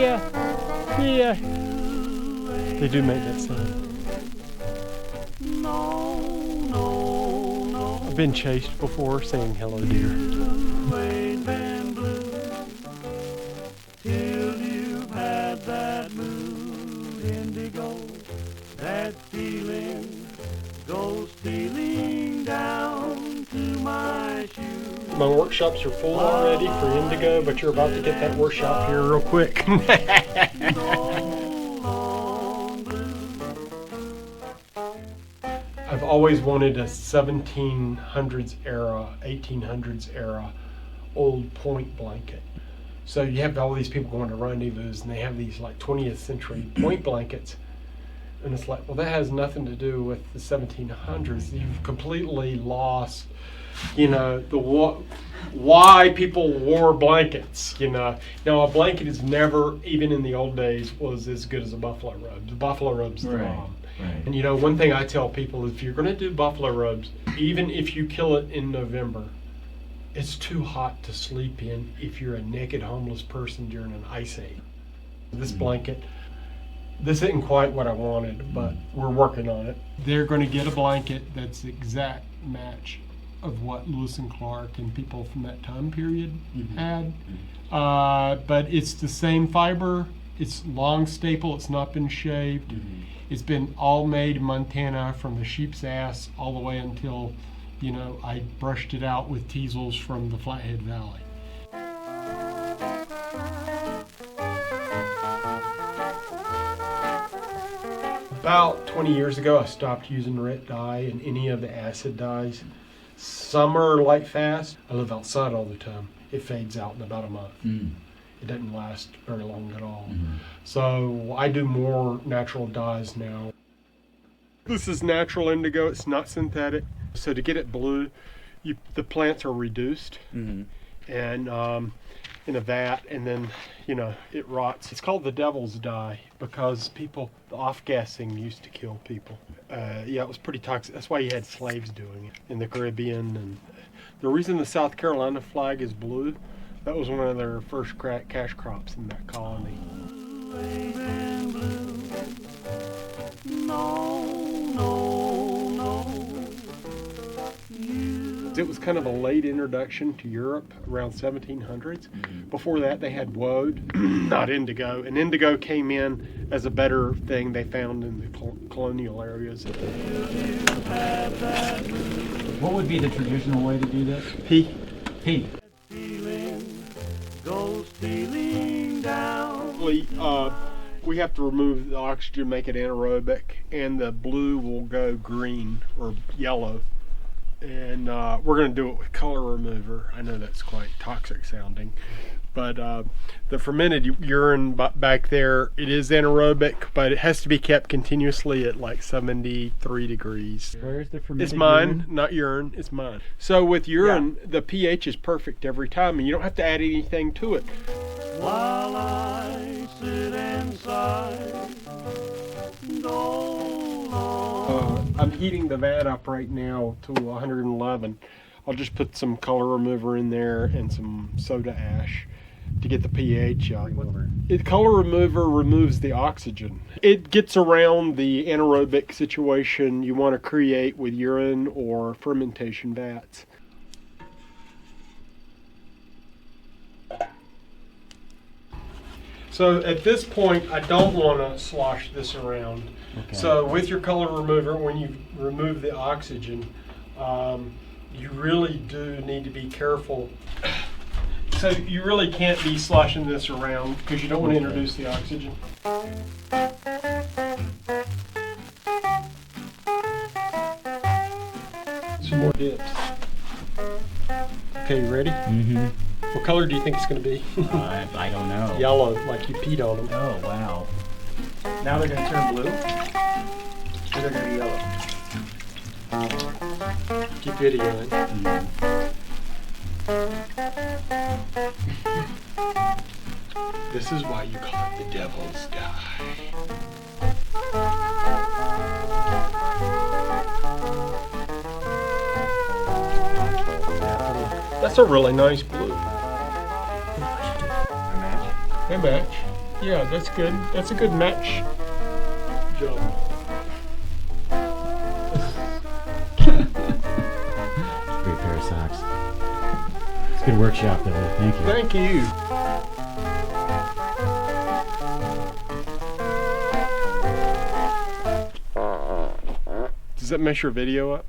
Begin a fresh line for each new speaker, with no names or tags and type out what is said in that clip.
ya. See ya. They do make that sound. I've been chased before saying hello, dear.
Till you've had that mood, indigo, that feeling goes stealing down to my shoes.
My workshops are full already for indigo, but you're about to get that workshop here real quick. I've always wanted a 1700s era, 1800s era old point blanket. So you have all these people going to rendezvous and they have these like 20th century point blankets. And it's like, well, that has nothing to do with the 1700s. You've completely lost, you know, why people wore blankets, you know. Now, a blanket is never, even in the old days, was as good as a buffalo robe. The buffalo robe's the bomb.
Right.
And you know, one thing I tell people is if you're going to do buffalo robes, even if you kill it in November, it's too hot to sleep in if you're a naked homeless person during an ice age. This blanket, this isn't quite what I wanted, but we're working on it. They're going to get a blanket that's the exact match of what Lewis and Clark and people from that time period had. But it's the same fiber. It's long staple. It's not been shaved. It's been all made in Montana from the sheep's ass all the way until, you know, I brushed it out with teasels from the Flathead Valley. About 20 years ago, I stopped using red dye and any of the acid dyes. Summer light fast. I live outside all the time. It fades out in about a month. It doesn't last very long at all. So I do more natural dyes now. This is natural indigo. It's not synthetic. So to get it blue, the plants are reduced and in a vat, and then, you know, it rots. It's called the devil's dye because the off-gassing used to kill people. Yeah, it was pretty toxic. That's why you had slaves doing it in the Caribbean. And the reason the South Carolina flag is blue, that was one of their first cash crops in that colony. It was kind of a late introduction to Europe around 1700s. Before that, they had woad, not indigo. And indigo came in as a better thing they found in the colonial areas.
What would be the traditional way to do this?
Pea. We have to remove the oxygen, make it anaerobic, and the blue will go green or yellow. And we're going to do it with color remover. I know that's quite toxic sounding, but the fermented urine back there, it is anaerobic, but it has to be kept continuously at like 73 degrees.
Where's the fermented
It's mine,
urine?
not urine, it's mine. So with urine, the pH is perfect every time, and you don't have to add anything to it.
While I sit and sigh,
I'm heating the vat up right now to 111. I'll just put some color remover in there and some soda ash to get the pH up. Color remover removes the oxygen. It gets around the anaerobic situation you want to create with urine or fermentation vats. So at this point, I don't want to slosh this around.
Okay.
So with your color remover, when you remove the oxygen, you really do need to be careful. So you really can't be sloshing this around because you don't want to introduce the oxygen. Some more dips. Okay, you ready? What color do you think it's going to be?
I don't know.
Yellow, like you peed on them.
Oh, wow. Now they're going to turn blue? Or they're going to be yellow?
Keep videoing. This is why you call it the devil's dye. That's a really nice blue.
A match?
They match. Yeah, that's good. That's a good match job.
Great pair of socks. It's a good workshop, though. Thank you.
Thank you. Does that mess your video up?